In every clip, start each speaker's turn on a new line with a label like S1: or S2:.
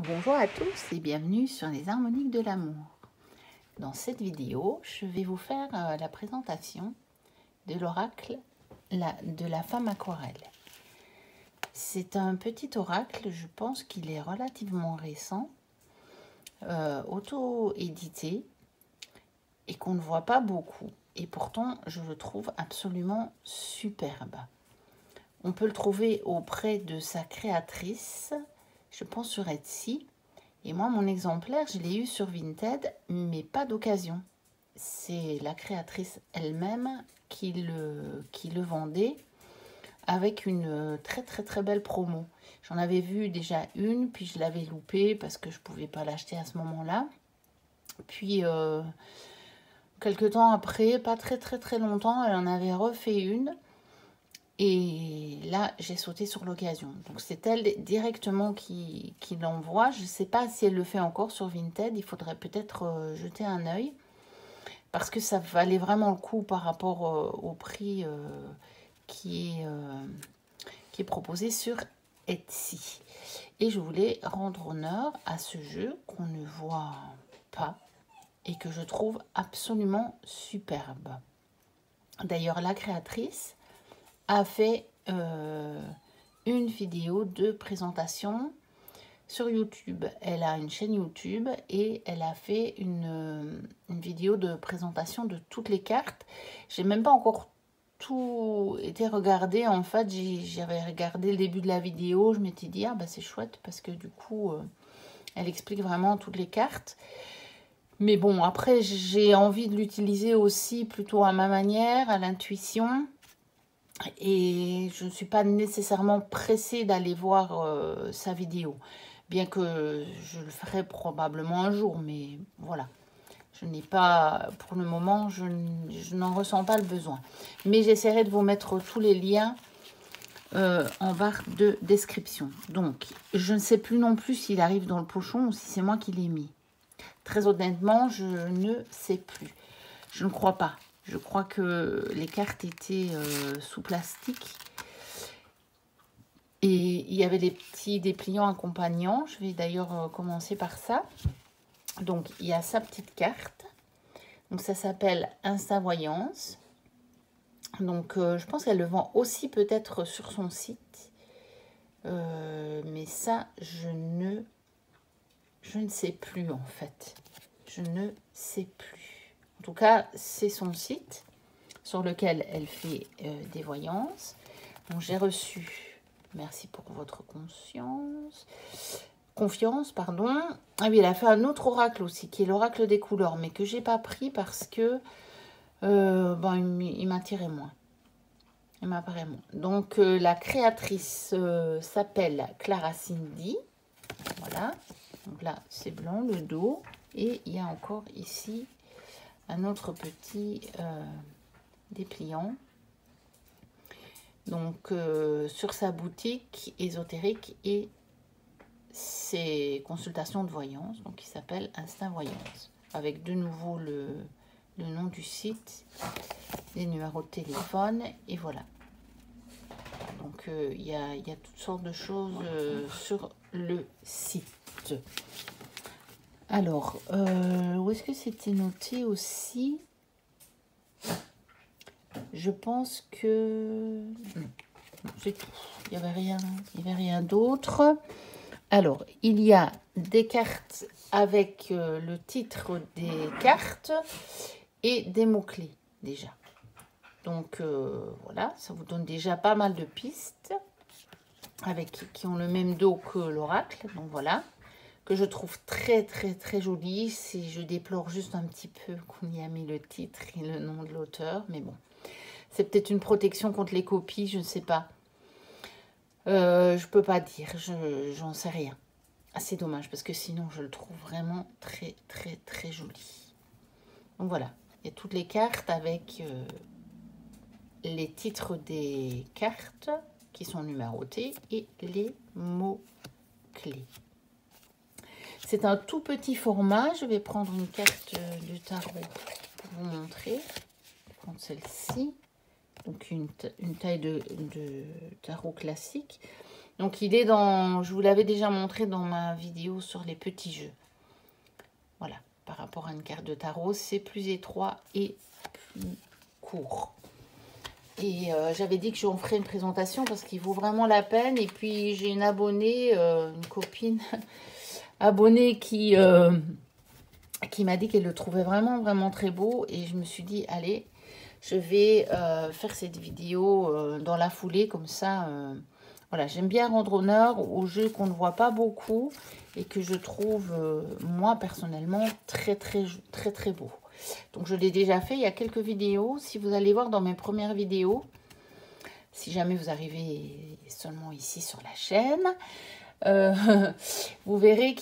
S1: Bonjour à tous et bienvenue sur les harmoniques de l'amour. Dans cette vidéo, je vais vous faire la présentation de l'oracle de la femme aquarelle. C'est un petit oracle, je pense qu'il est relativement récent, auto-édité et qu'on ne voit pas beaucoup. Et pourtant, je le trouve absolument superbe. On peut le trouver auprès de sa créatrice, je pense sur Etsy. Et moi, mon exemplaire, je l'ai eu sur Vinted, mais pas d'occasion. C'est la créatrice elle-même qui le vendait avec une très belle promo. J'en avais vu déjà une, puis je l'avais loupée parce que je ne pouvais pas l'acheter à ce moment-là. Puis, quelques temps après, pas très longtemps, elle en avait refait une. Et là, j'ai sauté sur l'occasion. Donc, c'est elle directement qui l'envoie. Je ne sais pas si elle le fait encore sur Vinted. Il faudrait peut-être jeter un œil. Parce que ça valait vraiment le coup par rapport au prix qui est proposé sur Etsy. Et je voulais rendre honneur à ce jeu qu'on ne voit pas et que je trouve absolument superbe. D'ailleurs, la créatrice a fait une vidéo de présentation sur YouTube. Elle a une chaîne YouTube et elle a fait une vidéo de présentation de toutes les cartes. J'ai même pas encore tout été regardé. En fait, j'avais regardé le début de la vidéo. Je m'étais dit, ah bah c'est chouette parce que du coup, elle explique vraiment toutes les cartes. Mais bon, après, j'ai envie de l'utiliser aussi plutôt à ma manière, à l'intuition. Et je ne suis pas nécessairement pressée d'aller voir sa vidéo. Bien que je le ferai probablement un jour. Mais voilà. Je n'ai pas, pour le moment, je n'en ressens pas le besoin. Mais j'essaierai de vous mettre tous les liens en barre de description. Donc, je ne sais plus non plus s'il arrive dans le pochon ou si c'est moi qui l'ai mis. Très honnêtement, je ne sais plus. Je ne crois pas. Je crois que les cartes étaient sous plastique. Et il y avait des petits dépliants accompagnants. Je vais d'ailleurs commencer par ça. Donc, il y a sa petite carte. Donc, ça s'appelle Instavoyance. Donc, je pense qu'elle le vend aussi peut-être sur son site. Mais ça, je ne sais plus en fait. Je ne sais plus. En tout cas, c'est son site sur lequel elle fait des voyances. Donc, j'ai reçu, merci pour votre confiance, pardon. Ah oui, elle a fait un autre oracle aussi, qui est l'oracle des couleurs, mais que j'ai pas pris parce que il m'attirait moins. Il m'apparaît moins. Donc, la créatrice s'appelle Clara Cindy. Voilà. Donc là, c'est blanc, le dos. Et il y a encore ici un autre petit dépliant. Donc, sur sa boutique ésotérique et ses consultations de voyance, donc qui s'appelle Instinct Voyance. Avec de nouveau le nom du site, les numéros de téléphone, et voilà. Donc, il y a toutes sortes de choses sur le site. Alors, où est-ce que c'était noté aussi? Je pense que... c'est tout. Il n'y avait rien d'autre. Alors, il y a des cartes avec le titre des cartes et des mots-clés déjà. Donc, voilà, ça vous donne déjà pas mal de pistes qui ont le même dos que l'oracle. Donc, voilà, que je trouve très joli. Je déplore juste un petit peu qu'on y a mis le titre et le nom de l'auteur. Mais bon, c'est peut-être une protection contre les copies, je ne sais pas. Je peux pas dire, j'en sais rien. Ah, c'est dommage parce que sinon je le trouve vraiment très joli. Donc voilà, il y a toutes les cartes avec les titres des cartes qui sont numérotés et les mots-clés. C'est un tout petit format. Je vais prendre une carte de tarot pour vous montrer. Je vais prendre celle-ci. Donc une taille de tarot classique. Donc il est dans, je vous l'avais déjà montré dans ma vidéo sur les petits jeux. Voilà, par rapport à une carte de tarot, c'est plus étroit et plus court. Et j'avais dit que j'en ferais une présentation parce qu'il vaut vraiment la peine. Et puis j'ai une abonnée, une copine abonnée qui m'a dit qu'elle le trouvait vraiment, vraiment très beau. Et je me suis dit, allez, je vais faire cette vidéo dans la foulée, comme ça. Voilà, j'aime bien rendre honneur aux jeux qu'on ne voit pas beaucoup et que je trouve, moi, personnellement, très, très, très, très beau. Donc, je l'ai déjà fait il y a quelques vidéos. Si vous allez voir dans mes premières vidéos, si jamais vous arrivez seulement ici sur la chaîne, vous verrez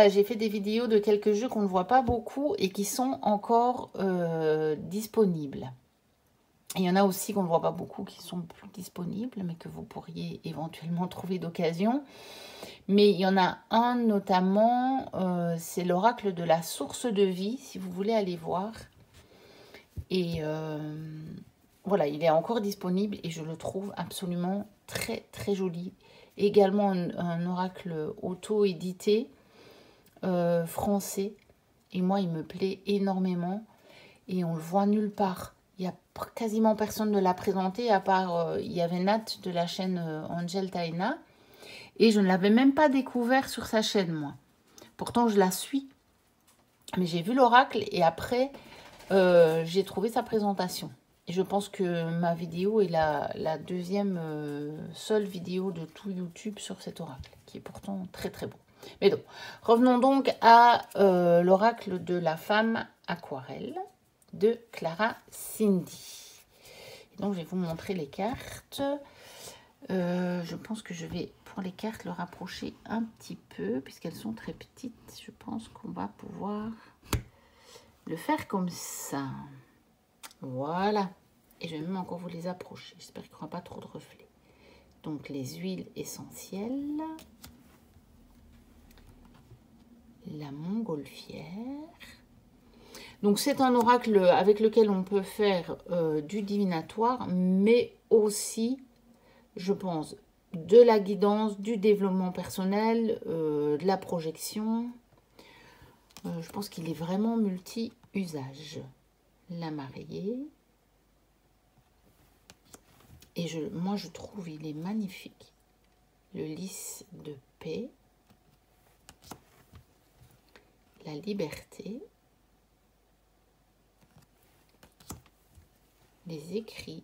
S1: j'ai fait des vidéos de quelques jeux qu'on ne voit pas beaucoup et qui sont encore disponibles. Il y en a aussi qu'on ne voit pas beaucoup qui sont plus disponibles, mais que vous pourriez éventuellement trouver d'occasion. Mais il y en a un notamment, c'est l'oracle de la source de vie, si vous voulez aller voir. Et voilà, il est encore disponible et je le trouve absolument très très joli. Également un oracle auto-édité français. Et moi, il me plaît énormément et on le voit nulle part. Il y a quasiment personne ne l'a présenté, à part, il y avait Nat de la chaîne Angel Taina. Et je ne l'avais même pas découvert sur sa chaîne, moi. Pourtant, je la suis. Mais j'ai vu l'oracle et après, j'ai trouvé sa présentation. Et je pense que ma vidéo est la deuxième seule vidéo de tout YouTube sur cet oracle, qui est pourtant très très beau. Mais donc, revenons donc à l'oracle de la femme aquarelle de Clara Cindy. Et donc, je vais vous montrer les cartes. Je pense que je vais, pour les cartes, le rapprocher un petit peu, puisqu'elles sont très petites. Je pense qu'on va pouvoir le faire comme ça. Voilà. Et je vais même encore vous les approcher. J'espère qu'il n'y aura pas trop de reflets. Donc, les huiles essentielles. La montgolfière. Donc, c'est un oracle avec lequel on peut faire du divinatoire, mais aussi, je pense, de la guidance, du développement personnel, de la projection. Je pense qu'il est vraiment multi-usage. La mariée. Et moi, je trouve il est magnifique. Le lys de paix. La liberté. Les écrits.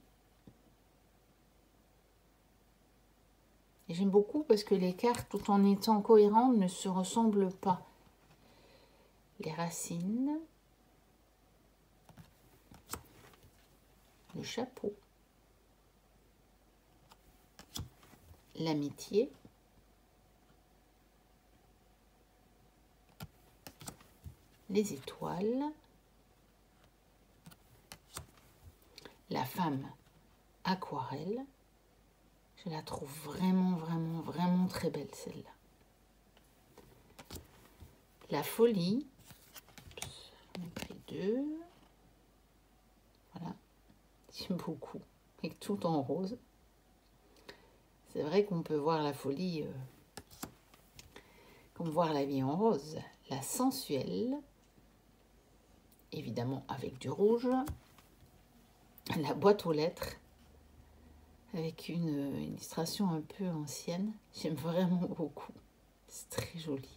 S1: Et j'aime beaucoup parce que les cartes, tout en étant cohérentes, ne se ressemblent pas. Les racines. Le chapeau. L'amitié. Les étoiles. La femme aquarelle. Je la trouve vraiment, vraiment, vraiment très belle, celle-là. La folie. J'en ai pris deux. Voilà. J'aime beaucoup. Et tout en rose. C'est vrai qu'on peut voir la folie comme voir la vie en rose. La sensuelle. Évidemment avec du rouge. La boîte aux lettres. Avec une illustration un peu ancienne. J'aime vraiment beaucoup. C'est très joli.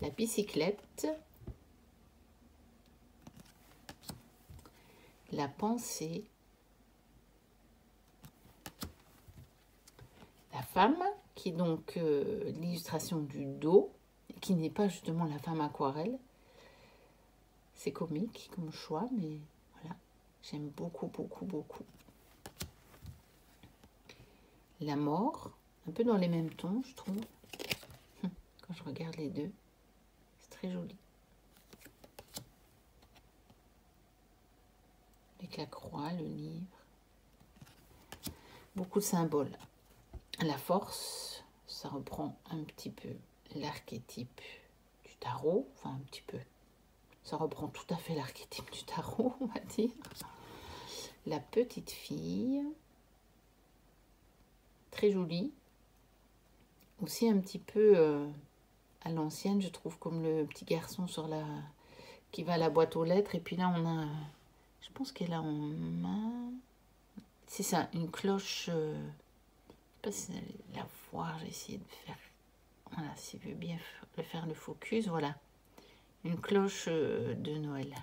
S1: La bicyclette. La pensée. La femme, qui est donc l'illustration du dos, qui n'est pas justement la femme aquarelle. C'est comique comme choix, mais voilà. J'aime beaucoup, beaucoup, beaucoup. La mort, un peu dans les mêmes tons, je trouve. Quand je regarde les deux, c'est très joli. Avec la croix, le livre. Beaucoup de symboles. La force, ça reprend un petit peu l'archétype du tarot. Enfin, un petit peu. Ça reprend tout à fait l'archétype du tarot, on va dire. La petite fille. Très joli. Aussi un petit peu à l'ancienne, je trouve, comme le petit garçon sur la qui va à la boîte aux lettres. Et puis là, on a, je pense qu'elle a en main, c'est ça, une cloche. Je ne sais pas si vous allez la voir, j'ai essayé de faire, voilà, si vous voulez bien faire le focus, voilà. Une cloche de Noël.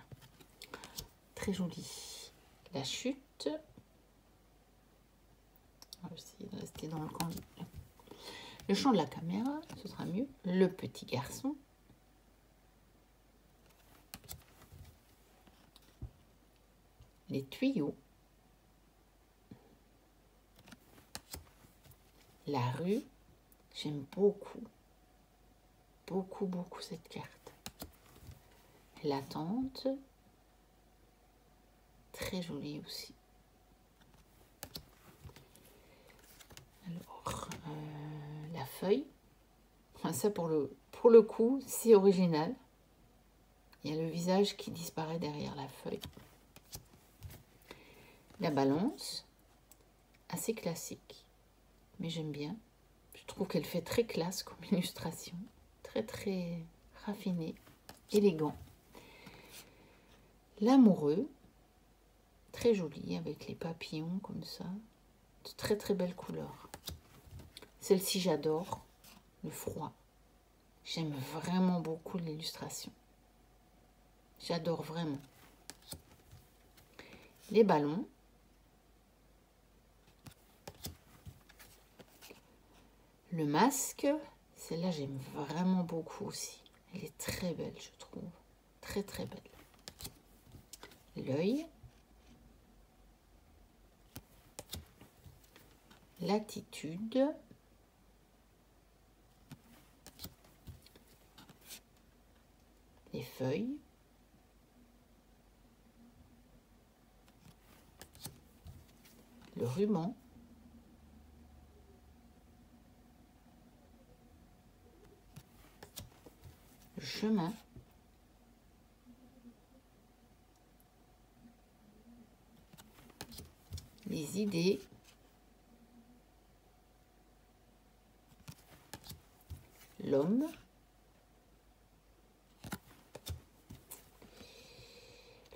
S1: Très jolie. La chute. On va essayer de rester dans le champ de la caméra, ce sera mieux. Le petit garçon. Les tuyaux. La rue. J'aime beaucoup. Beaucoup cette carte. La tente. Très jolie aussi. Alors, la feuille. Enfin, ça pour le coup, c'est original. Il y a le visage qui disparaît derrière la feuille. La balance. Assez classique. Mais j'aime bien. Je trouve qu'elle fait très classe comme illustration. Très raffiné. Élégant. L'amoureux. Très joli avec les papillons comme ça. De très belles couleurs. Celle-ci j'adore. Le froid. J'aime vraiment beaucoup l'illustration. J'adore vraiment. Les ballons. Le masque. Celle-là j'aime vraiment beaucoup aussi. Elle est très belle je trouve. Très belle. L'œil. L'attitude. Les feuilles. Le ruban. Le chemin. Les idées. L'homme.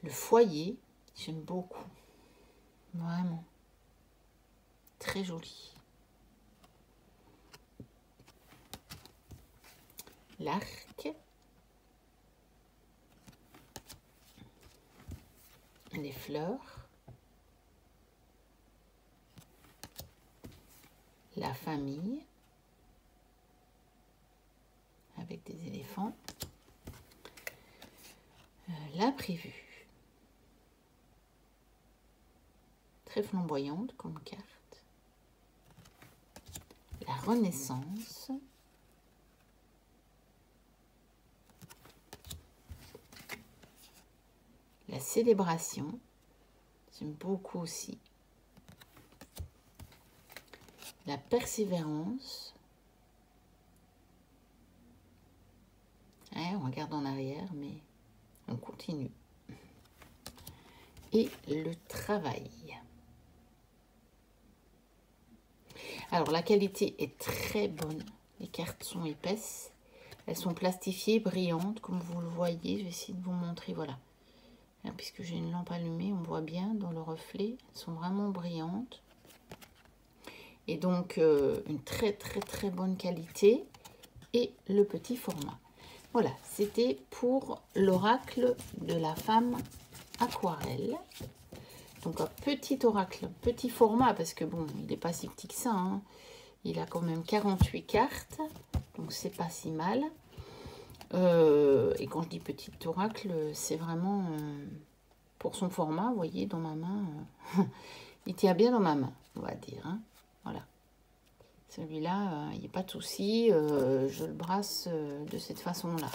S1: Le foyer, j'aime beaucoup. Vraiment. Très joli. L'arc. Les fleurs. La famille. Avec des éléphants. L'imprévu. Très flamboyante comme carte. La Renaissance. La célébration. J'aime beaucoup aussi. La persévérance. Ouais, on regarde en arrière, mais on continue. Et le travail. Alors, la qualité est très bonne. Les cartes sont épaisses. Elles sont plastifiées, brillantes, comme vous le voyez. Je vais essayer de vous montrer, voilà. Puisque j'ai une lampe allumée, on voit bien dans le reflet. Elles sont vraiment brillantes. Et donc, une très bonne qualité. Et le petit format. Voilà, c'était pour l'oracle de la femme aquarelle. Donc un petit oracle, petit format, parce que bon, il n'est pas si petit que ça. Hein. Il a quand même 48 cartes, donc c'est pas si mal. Et quand je dis petit oracle, c'est vraiment pour son format, vous voyez, dans ma main. Il tient bien dans ma main, on va dire. Hein. Voilà. Celui-là, il n'y a pas de souci, je le brasse de cette façon-là.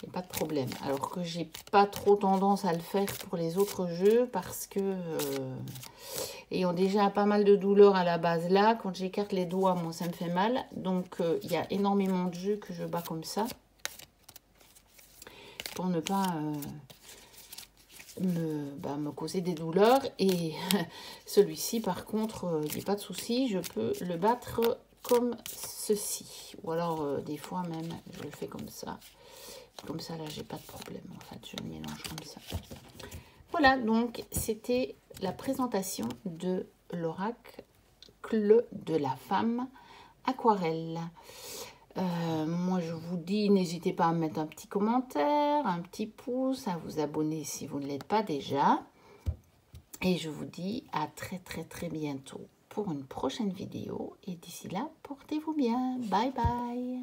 S1: Il n'y a pas de problème. Alors que j'ai pas trop tendance à le faire pour les autres jeux parce que, ayant déjà pas mal de douleurs à la base là, quand j'écarte les doigts, moi ça me fait mal. Donc, il y a énormément de jeux que je bats comme ça pour ne pas me causer des douleurs. Et celui-ci, par contre, il n'y a pas de souci, je peux le battre comme ceci. Ou alors, des fois même, je le fais comme ça. Comme ça, là, j'ai pas de problème. En fait, je le mélange comme ça. Voilà, donc, c'était la présentation de l'oracle de la femme aquarelle. Moi, je vous dis, n'hésitez pas à mettre un petit commentaire, un petit pouce, à vous abonner si vous ne l'êtes pas déjà. Et je vous dis à très très bientôt pour une prochaine vidéo. Et d'ici là, portez-vous bien. Bye bye.